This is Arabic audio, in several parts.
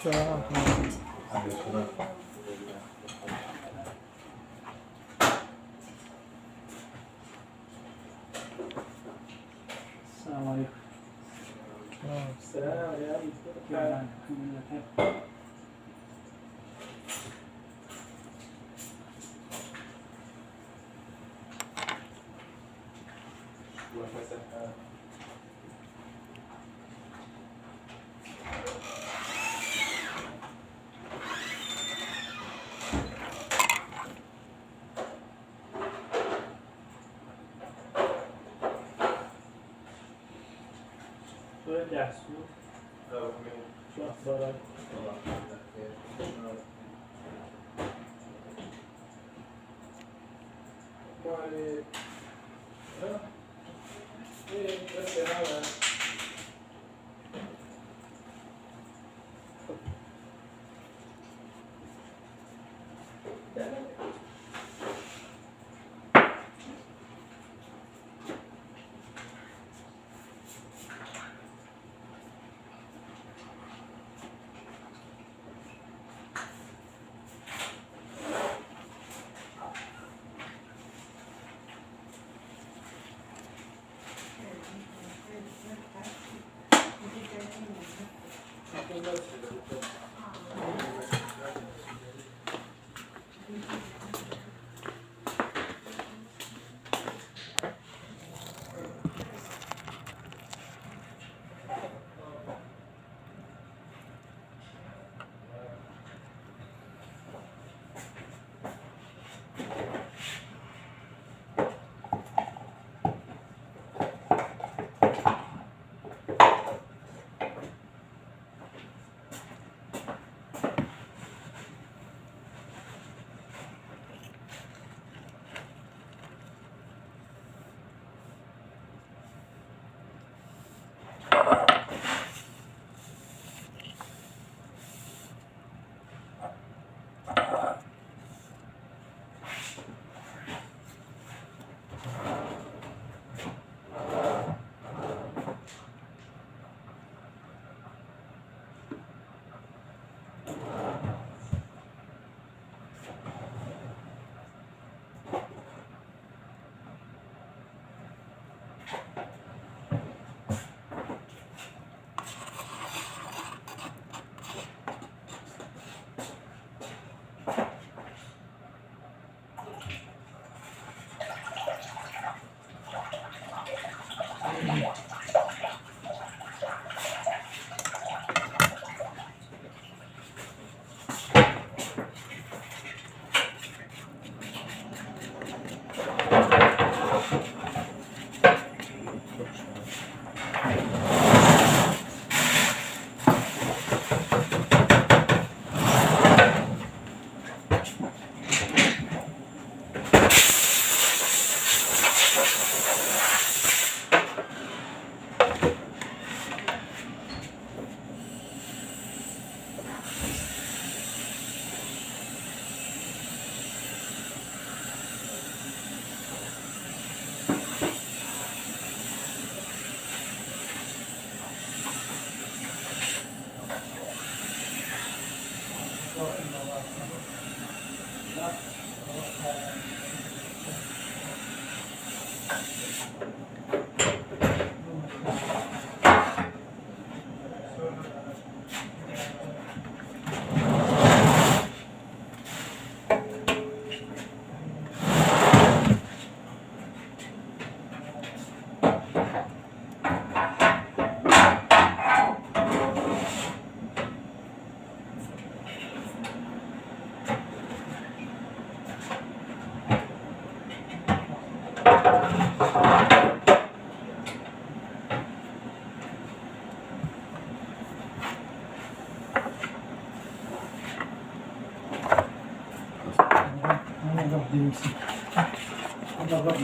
السلام عليكم. السلام عليكم. الحمد لله. رجع السوق. شو أخبارك؟ وعليك. إيه بس هذا.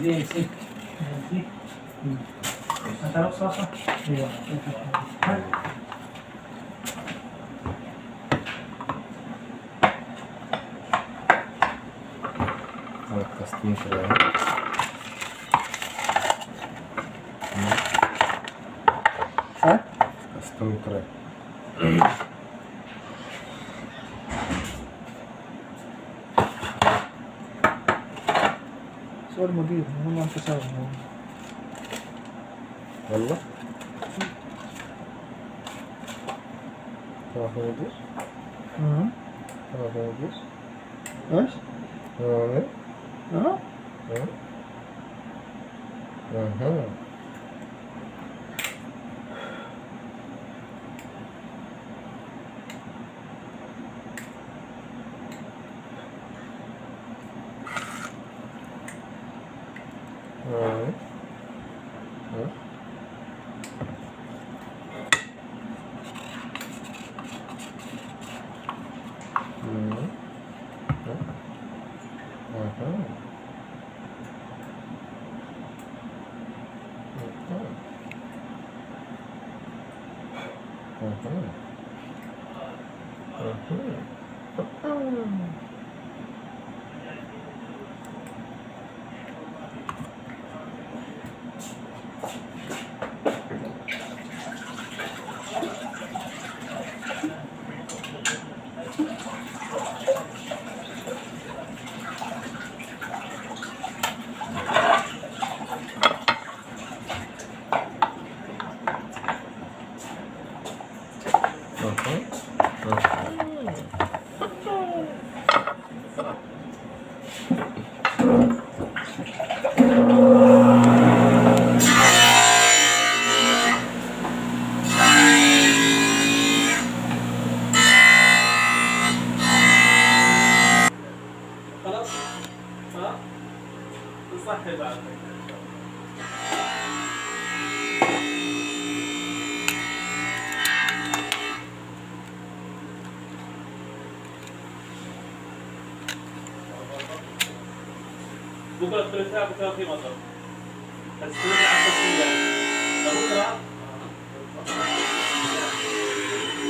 DMC. Taruh sasa. Iya. Testing sudah. Hah? Custom keren. هو المدير، هو ما أنت سامع. والله هو مدير؟ هو مدير؟ إيش؟ هو مدير؟ ها؟ أها. خلاص؟ ها؟ تصحي بعد. بكره الثلاثاء بكره في مطر. الثلاثاء 10 ايام. فبكره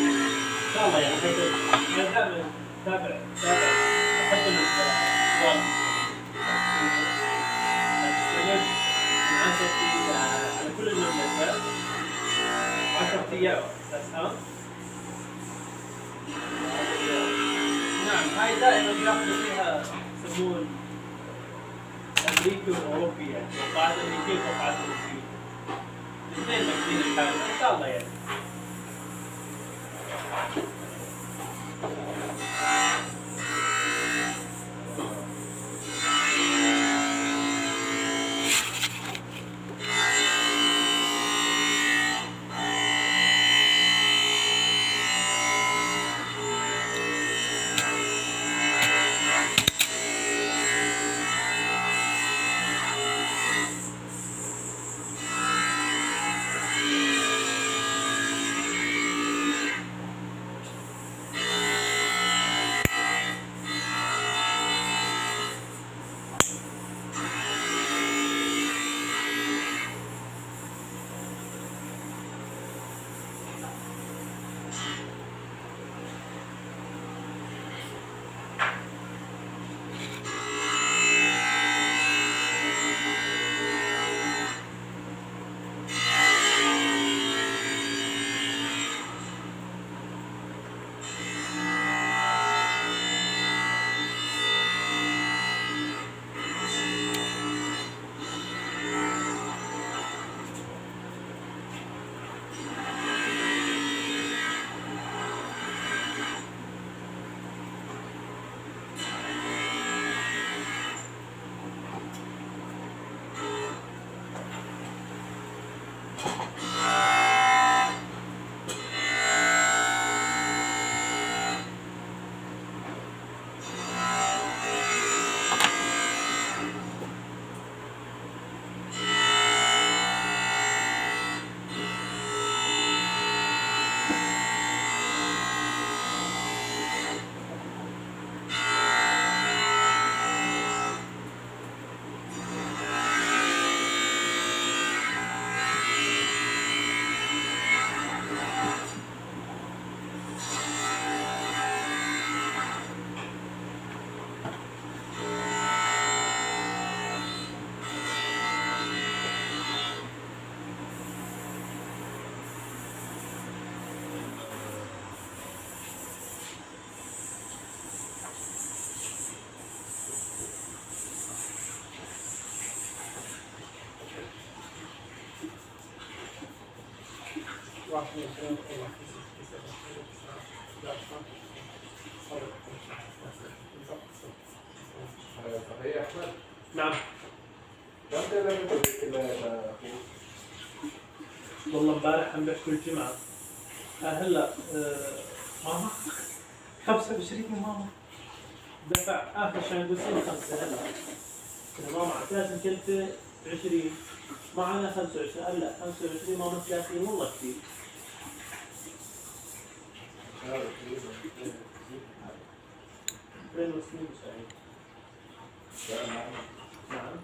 ان شاء الله يعني دائما تابع احب النظام. استمر من 10 على كل المملكه 10 ايام بس. نعم هاي دائما بياخذوا فيها يسمون امريكي واوروبي يعني توقعات امريكيه وتوقعات اوروبيه. الاثنين ماخذين الحال ان شاء الله يعني. صحيح يا أحمد؟ نعم. كم كلمة بالكلمة يا أخوي؟ والله امبارح عم بحكي الجمعة. هلا ماما 25 ماما دفع آخر شهر قلت 5 هلا. ماما على 3 مكلفة 20 معنا 25 هلا 25 ماما 30 والله كثير. بين وسنين سعيد. نعم.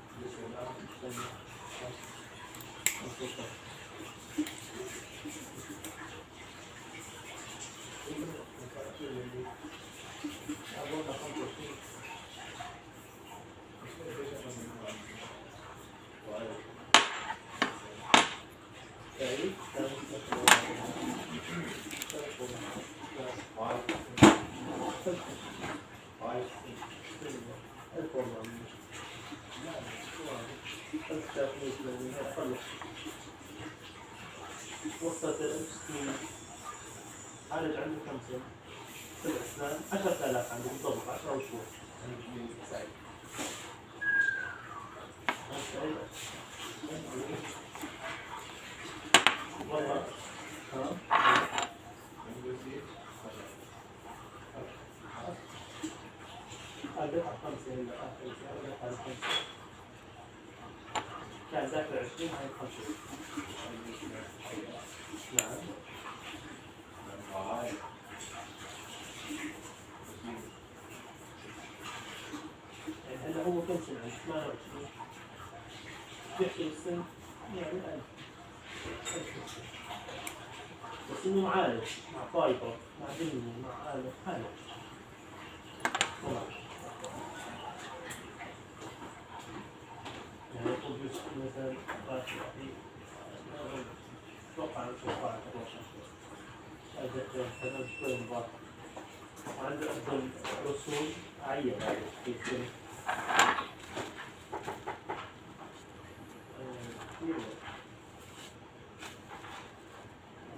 وصلت السنين عالج عنده كم سنة؟ 7 سنين 10,000 عنده بالضبط 10 شهور. والله هذا 5 هلا آخر سنة هذا 5 كان ذاكر 20 هاي 5. نعم. هلا هو كم سنة عنده 28 بيحكي السن يعني 1000 بس انه معالج مع فايبر مع دنيا مع آلة حالة يعني يطلب جزء مثلا راتب أخير أتوقع هذا شوي مبارك وعنده أفضل رسوم عيّن في السنة.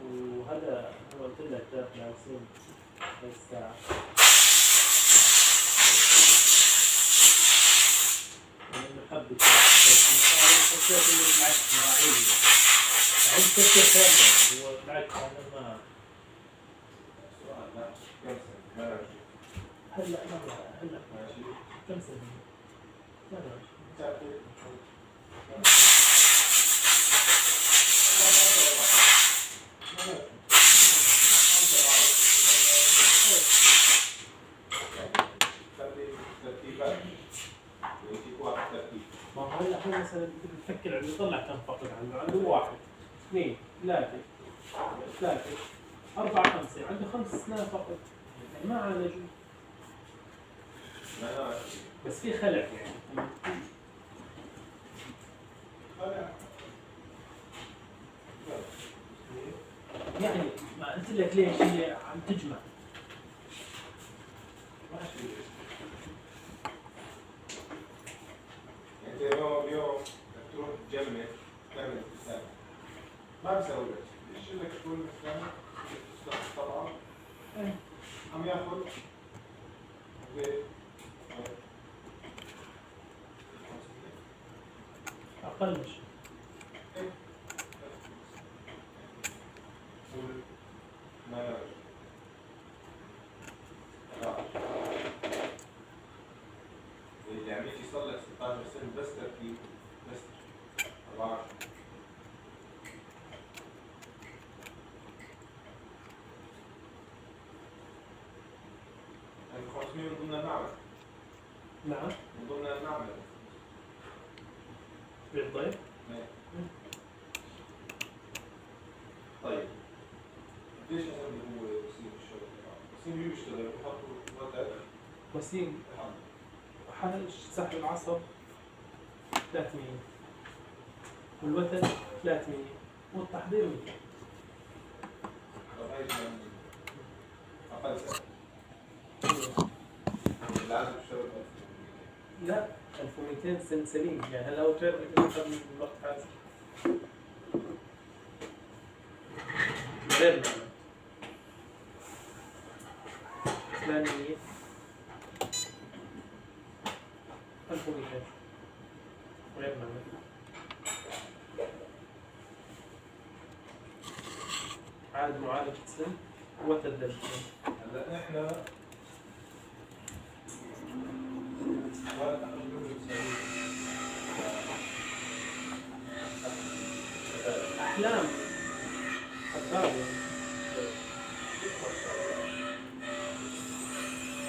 وهذا أنا قلت لك داخل على سن الساعة محبة الشيخ اللي بالعكس مراعيه عند فكرة ثانية هو بالعكس أنا ما هلا كم سنة؟ ما هو هلا هو مثلا بتفكر عنده يطلع كم فقد عنده 1 2 3 4 5 عنده 5 سنين فقط يعني ما عالجوا بس في خلع يعني ما قلت لك ليش هي عم تجمع انت اليوم تروح تجمع تعمل حساب ما بسوي لك ايش لك تكون مستعمل طبعا عم ياخذ اقل من شيء ما اللي عم يجي يصلح 16 سنة بس تركيب بس 14 500 من ضمن المعمل. نعم من ضمن المعمل بالضيف طيب ليش اسمي هو وسيم الشغل؟ وسيم بيشتغل بحطوا وقت وسيم حل سحب العصب 300 والوتر 300 والتحضير 200. طب هاي أقل سنة. العزم بيشتغل 1200. لا 1200 سن سليم يعني هلا هو تعرف أكثر من الوقت هذا غير نعمة. ثانية 1200 غير نعمة. عاد معالجة سن وتدلل. هلا احنا أحلام حباب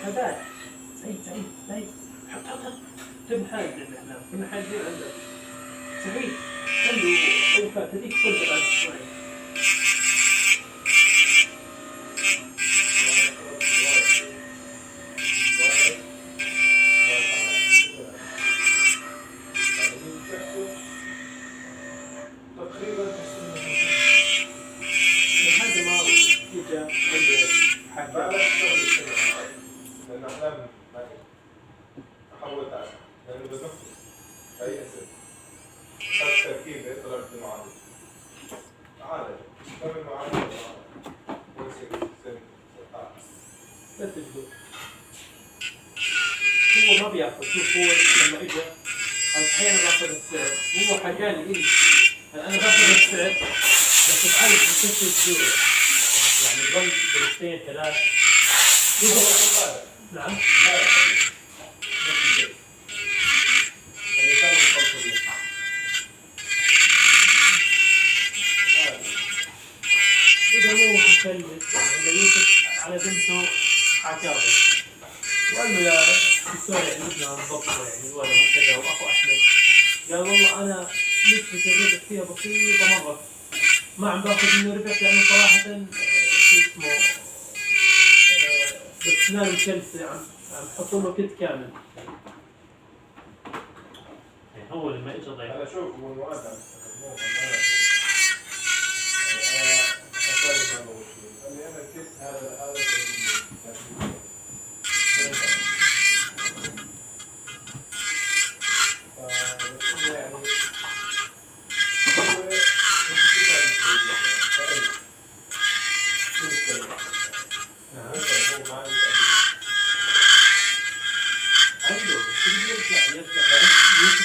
حباب سعيد حط تبن حاجة الأحلام كنا حاجين عندك سعيد خلوا أوفى تديك كل بعد شوي. هو ما بياخذ شوف هو لما اجى الحين باخذ السعر هو حكاني لي انا باخذ السعر بس بعالج بكفي الجوع يعني ظل جلستين ثلاث نعم إذا مو مخلص يعني يوسف على بنته عكاظة وقال له يا دكتور يعني بدنا نضبطه يعني الولد كذا واخو احمد قال والله انا نسبة الربح فيها بسيطة مرة ما عم باخذ منه ربح لانه صراحة شو اسمه بس نال الكلسة عم حط له كت كامل يعني هو لما اجى ضيع هلا شوف هو المؤدب انا كنت هذا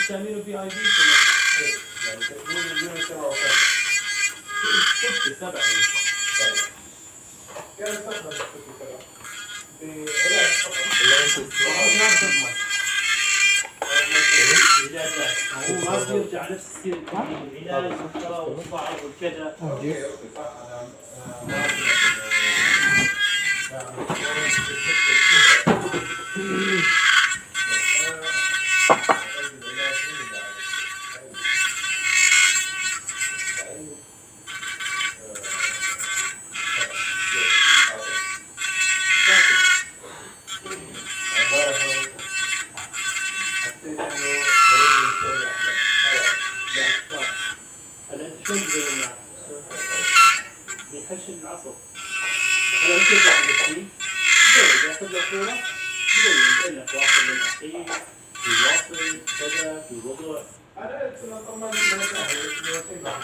تعملوا في اي بي كمان يعني تكون اليوم 7 7 كان استخدم الفكرة بعلاج فقط هو ما بيرجع نفس السير العلاج والشراء والصعب والكذا. اوكي صح انا بيحشد العصب أنا مش يرجع للشيء إذا أخذ له صورة بيقول لك واصل للأخير في واصل كذا في وضع انا طبعا ما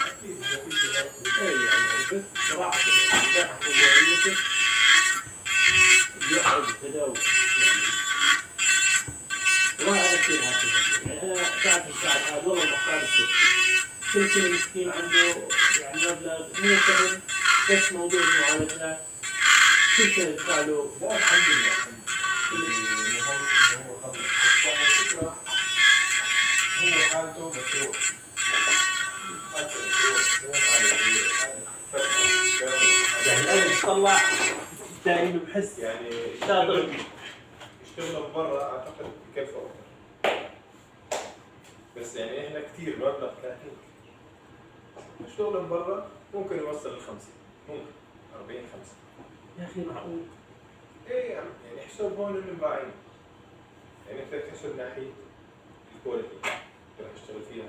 اكيد يعني بس صراحة يوسف يقعد كذا يعني والله أنا كثير هكذا يعني أنا ساعة هذا والله محتاج كل شيء مسكين عنده يعني مبلغ مو سهل بس موضوع المعالجات كل شيء يدفع له لا الحمد لله هو خلص الفكرة هو حالته مشروع يعني أنا بطلع دائما بحس يعني شاطر يشتغلوا برا اعتقد بكفوا اكثر بس يعني احنا كثير مبلغ 30 نشتغل برا ممكن يوصل ل 50 ممكن 40 50 يا أخي معقول ايه يعني احسب هون المباعين يعني انت تحسب ناحيه الكواليتي راح تشتغل فيها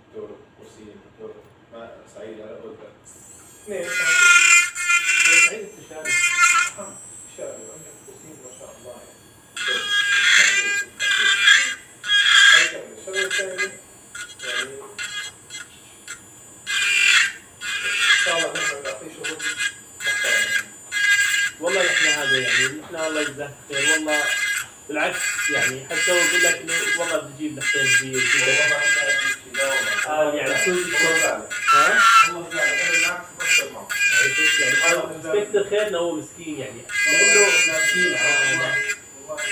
دكتور وسيم دكتور ما سعيد على قولتك اثنين سعيد استشاري شاطر عندك وسيم ما شاء الله يعني الشغله الثانيه يعني ان شاء الله نحن نعطيه جزاك خير والله. بالعكس يعني حتى لو بقول لك انه والله بدي اجيب لك خنزير والله ما عندي أي شيء، لا والله. يعني كل والله زعلان. ها؟ والله زعلان، أنا بالعكس بفكر معه. يعني تفتكر خيرنا هو مسكين يعني لانه مسكين عانى. والله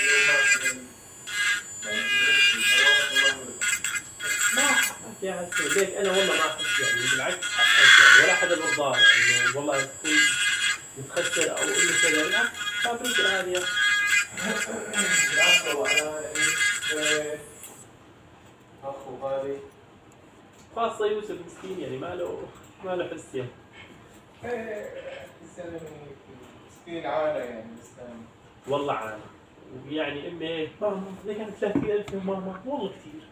لو ما يعني ما حكي يا حسن ليك انا والله ما احس يعني بالعكس حقك يعني ولا حدا برضاه يعني انه والله تكون متخسر او انه كذا بالعكس فابريك هذه بالعكس والله أنا يعني أخو غالي. خاصة يوسف مسكين يعني ما له حس يعني. السنة مسكين عانى يعني الإسلام. والله عانى ويعني امي هيك ماما ليك عندك 30,000 يا ماما والله كثير.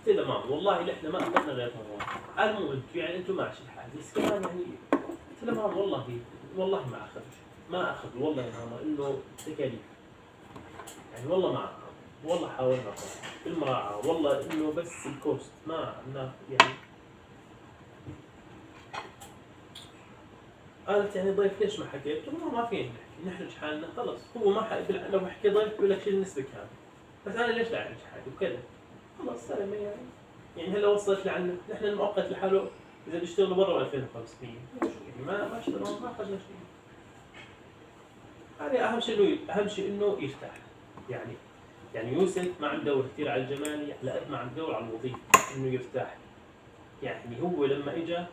قلت لها ماما والله احنا ما اخذنا غير مرة قال مو انتم يعني انتم ماشي الحال بس كمان يعني قلت لها ماما والله ما اخذ والله يا ماما انه تكاليف يعني والله ما أخذ. والله حاولنا في المراعاة والله انه بس الكوست ما يعني قالت يعني ضيف ليش ما حكيت؟ قلت له ما فينا نحكي نحرج حالنا خلص هو ما لو حكي ضيف بيقول لك شيل النسبة كاملة بس انا ليش لا اعرج حالي وكذا خلص سلمة يعني هلا وصلت لعنا نحن المؤقت لحاله اذا بيشتغلوا برا 2500 يعني ما اشتغلوا ما اخرجنا شيء. هذه اهم شيء انه يرتاح يعني يوسف ما عم يدور كثير على الجمالي على قد ما عم يدور على الوظيفه انه يرتاح. يعني هو لما اجى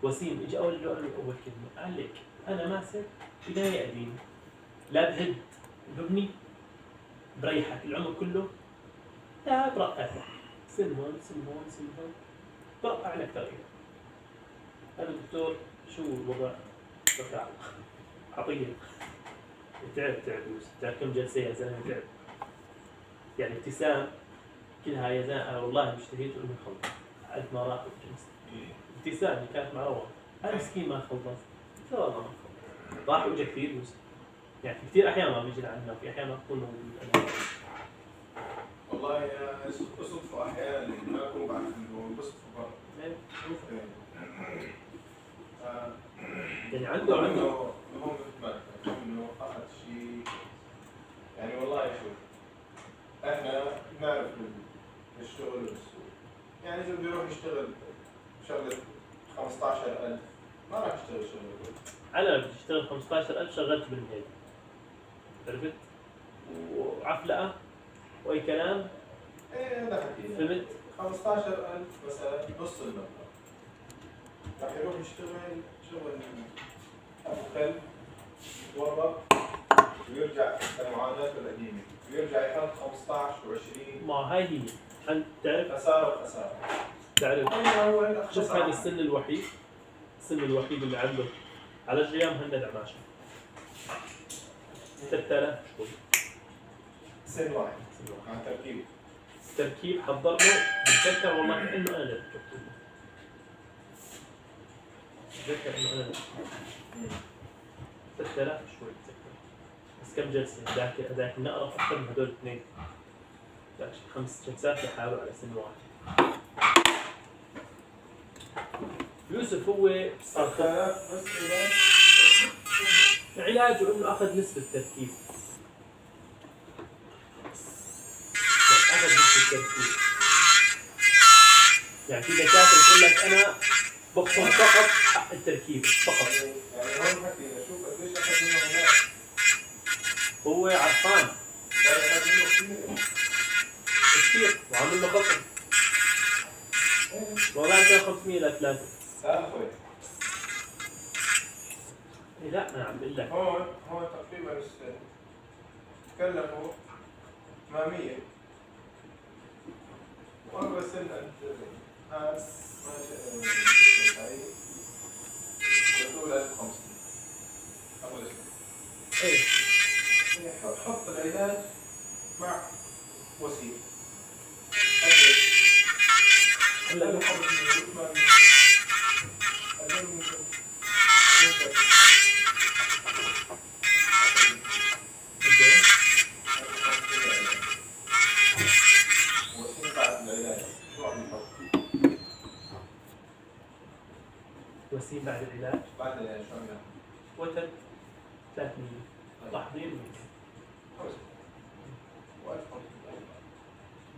وسيم اجى اول كلمه قال لك انا ماسك بدايه قديمه لا بهد ببني بريحك العمر كله لا برقعك سن هون برقع لك تغيير. هذا الدكتور شو الوضع؟ بقى عطيه تعب يوسف تعب كم جلسه يا زلمه تعب يعني ابتسام كلها يا زلمه انا والله ما اشتهيت انه يخلص قد ما راح الجلسه. ابتسام اللي كانت مع روان هذا مسكين ما خلص والله ما خلص راح واجا كثير يوسف يعني كثير احيان ما بيجي لعنا وفي احيان ما بكون موجود. والله يا صدفة أحيانا ما أكون بعرف إنه بصدفة برا. يعني عنده هو مثل ما ذكرت إنه أخذ شيء يعني والله شوف إحنا نعرف الشغل والسوق يعني إذا بده يروح يشتغل شغلة 15,000 ما راح يشتغل شغلة. أنا بدي أشتغل 15,000 شغلت بالميل عرفت وعفلقة وأي كلام. إيه هذا حكي فهمت 15,000 مثلا نص المبلغ راح يروح يشتغل شغل أبو خل يتورط ويرجع المعاناة القديمة ويرجع يحط 15 و20. ما هاي هي أنت تعرف خسارة تعرف شوف هذا السن الوحيد اللي عنده على جريان مهند عماشة 3000 شوي سن واحد مع تركيب حضر له بتذكر والله انه انا اللي ركبته بتذكر انه انا 3000 شوي بتذكر بس كم جلسه ذاك النقره اكثر من هدول الاثنين ذاك 5 جلسات لحاله على سن واحد. يوسف هو صار بس علاجه انه اخذ نسبه تركيب يعني في دكاتره يقول لك انا بخصم فقط حق التركيب فقط. يعني هون حكينا شوف قديش اخذ منه هناك هو عرفان اخذ منه كثير وعامل له خصم والله 2500 ل 3. اخوي لا انا عم بقول لك هون تقريبا السن تكلفوا 800 وأقوى سن هذا يقول 1500 أول سنة. ايه حط العلاج مع وسيل. هلا وسيم بعد العلاج بعد العلاج شو عمل؟ وتر 300 تحضير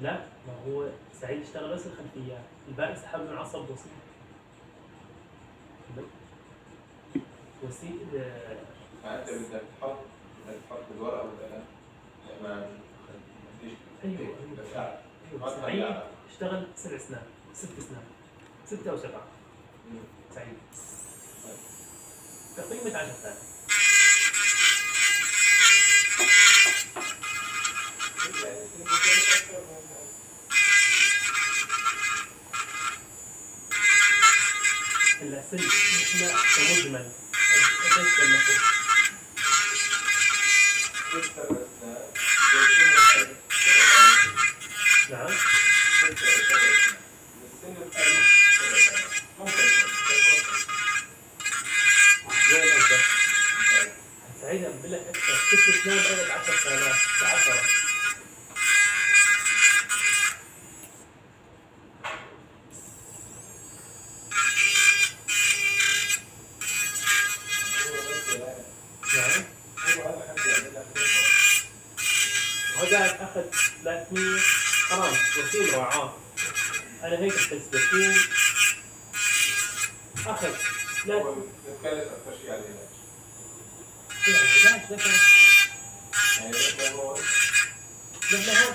لا ما هو سعيد اشتغل بس الخلفيات، الباقي سحب من عصب وسيط. وسيط فانت بدك تحط الورقه ولا لا؟ ما فيش. ايوه سعيد اشتغل 7 سنين 6 سنين 6 أو 7 سعيد كقيمة 10,000. هلا سن احنا كمجمل قديش كلفوا؟ نعم وين قصدك؟ سعيد أقول لك أكثر 6 سنين بقت 10,000 ب10. نعم هذا أخذ 300 حرام وسيم رعاه. أنا هيك أحس وسيم أخذ نتكلم أكثر شيء على العلاج. العلاج ذكر يعني نحن هون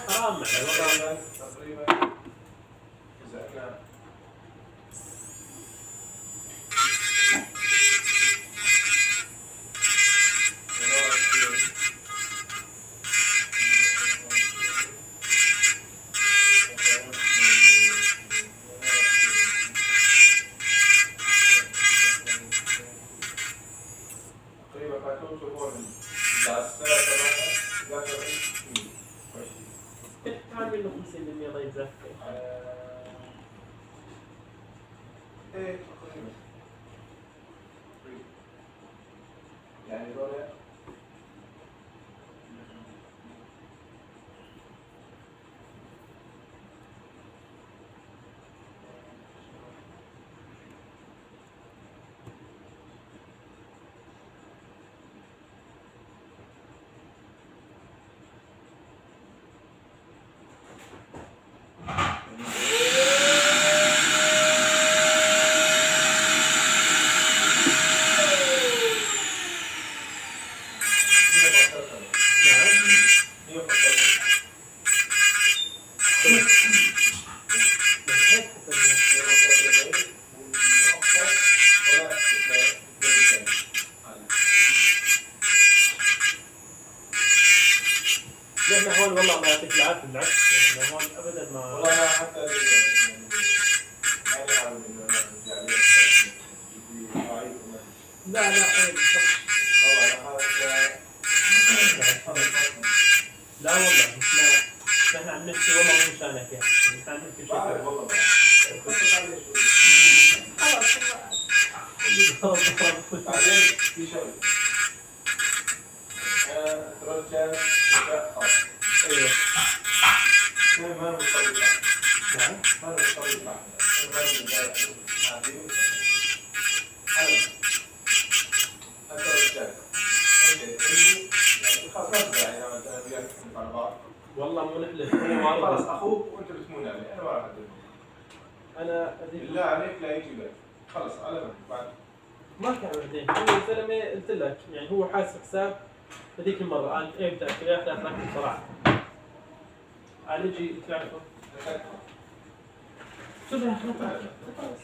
حرام معنا تقريبا إذا إحنا تعمل له 50% الله يجزاك ايه يعني دول نحن هون والله ما يعطيك العافية بالعكس نحن هون ابدا ما والله انا حتى يعني ما يعلم انه انا يعني لا والله لا والله نحن عم نحكي والله مو مشانك يعني نحن عم نحكي شيء والله بعدين في شغله ترجع ايوه ما مصطلح نعم ما مصطلح والله مو نحلف هو خلاص اخوك وانت بتمون عليه انا ما راح ادري انا بالله عليك لا يجي لك خلص على من بعد ما كان بعدين هو الزلمه قلت لك يعني هو حاسب حساب هذيك المره قال ايه بدك يا اخي اتركت بصراحه قال يجي تعرفه شو بدك خلاص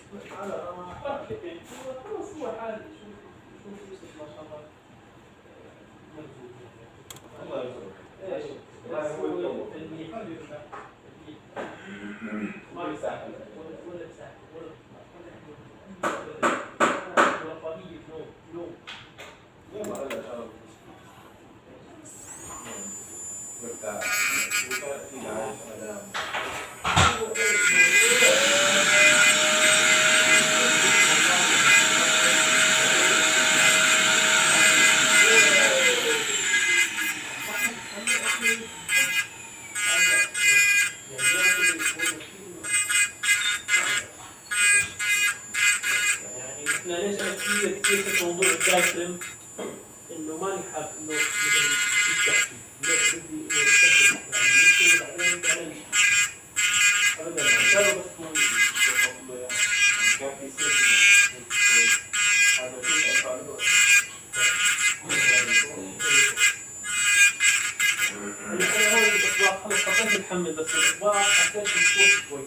خلاص هو حالي شو يوسف ما شاء الله الله يرزقك ايش ما بيساعد ولا بساعد ولا رفاهية نوم يلا هلا ان شاء الله مرتاح وكان في عايش مدام ليش انا كثير في موضوع الدايترم انه ماني حاب انه مثل لا بدي يستخدم يعني يمكن بعدين تعمل ابدا يعني بس مو كان في سيف هذا شيء ارفع له انا هون الاطباق خلص حطيت الحمل بس الاطباق حطيت الصوت شوي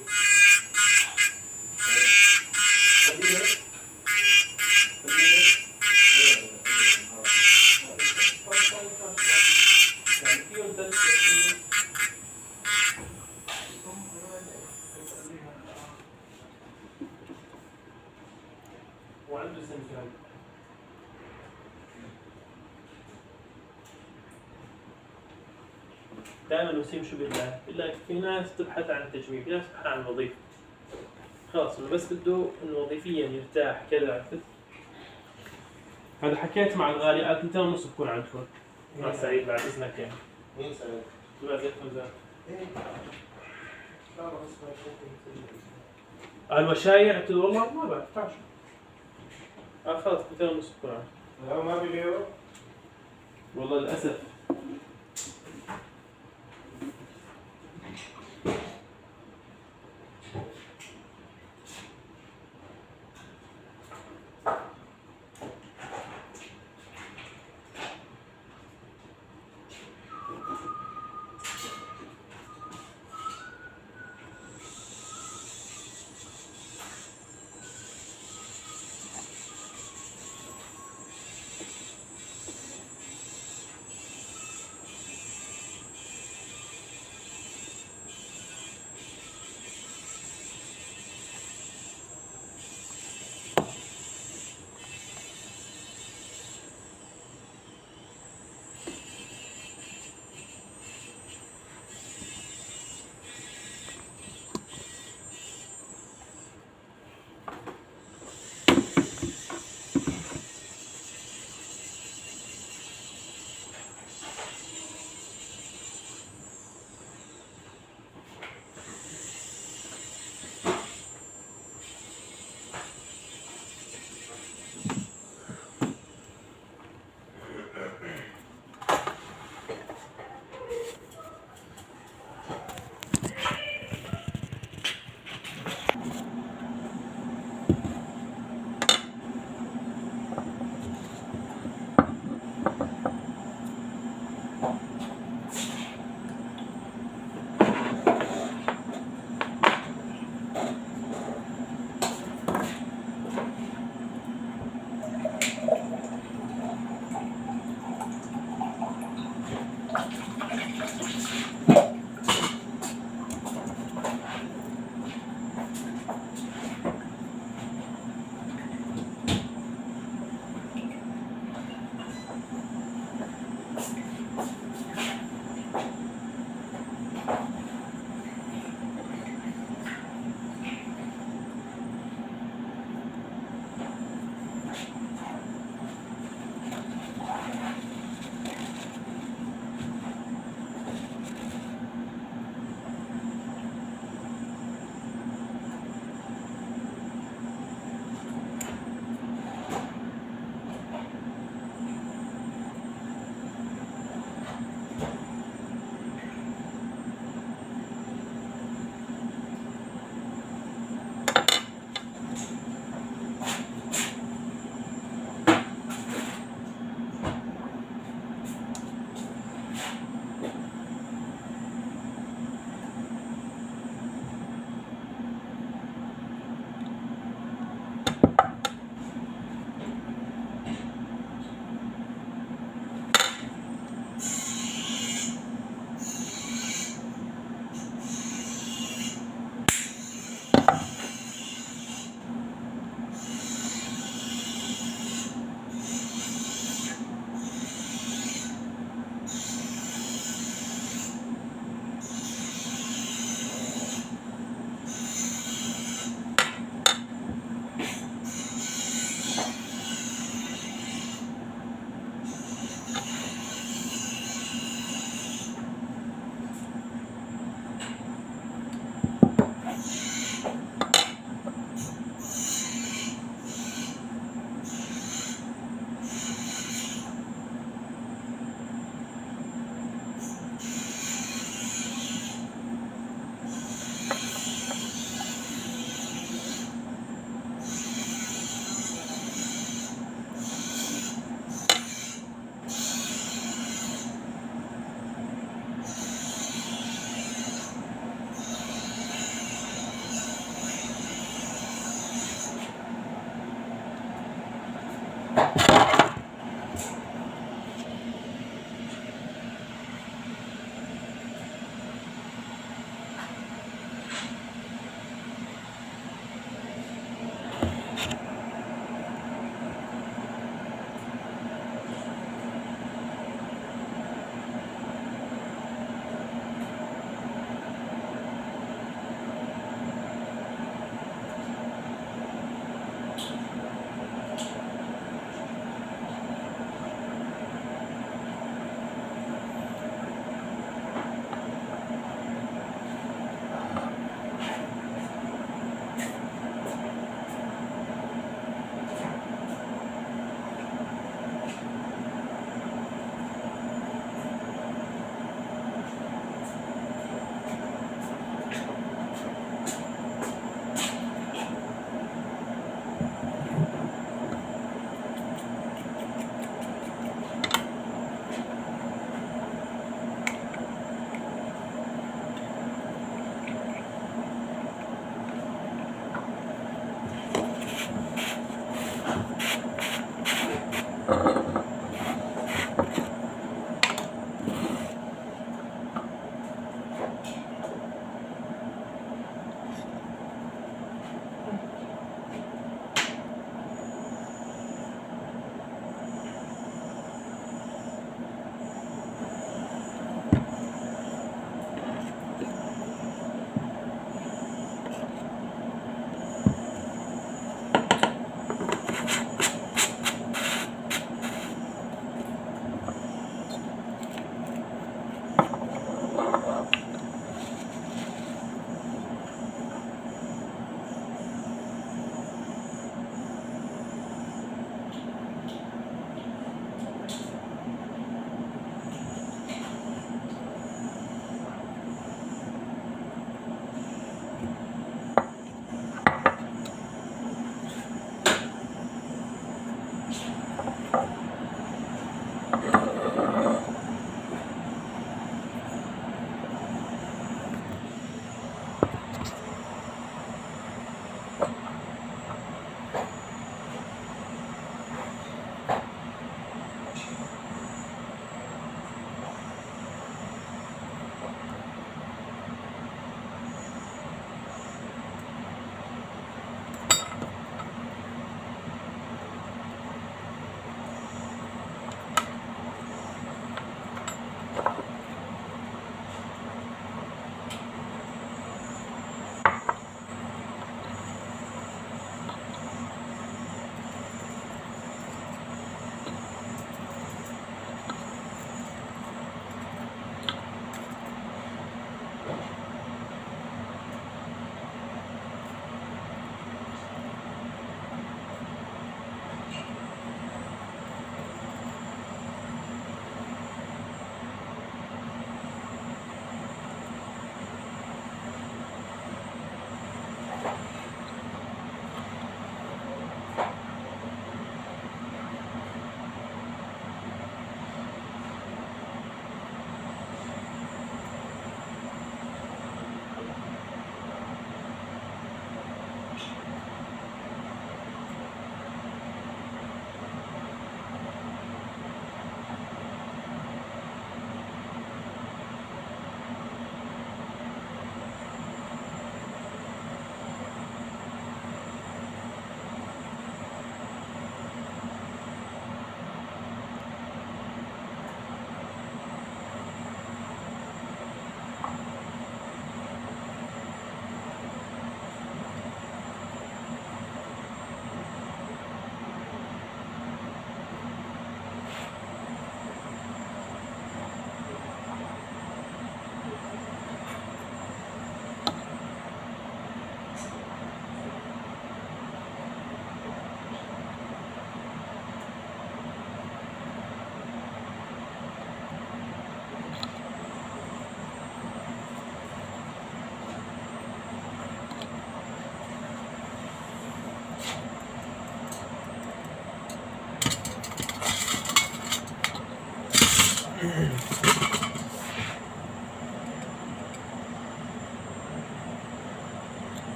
وعنده سنجاب دائما وسيم شو بالله في ناس تبحث عن التجميل في ناس تبحث عن الوظيفة خلاص انه بس بده انه وظيفيا يرتاح كذا عرفت هذا حكيت مع الغالي قال 2:30 بكون عندكم مع سعيد بعد اذنك يعني مين سعيد؟ بعد خمسة ايه المشايع قلت له والله ما بعرف تعال خلاص 2:30 بكون عندكم لا ما بيبيعوا؟ والله للاسف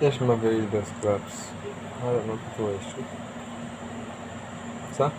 ليش ما في ديسك لابس؟ هذا ما كنت شو صح؟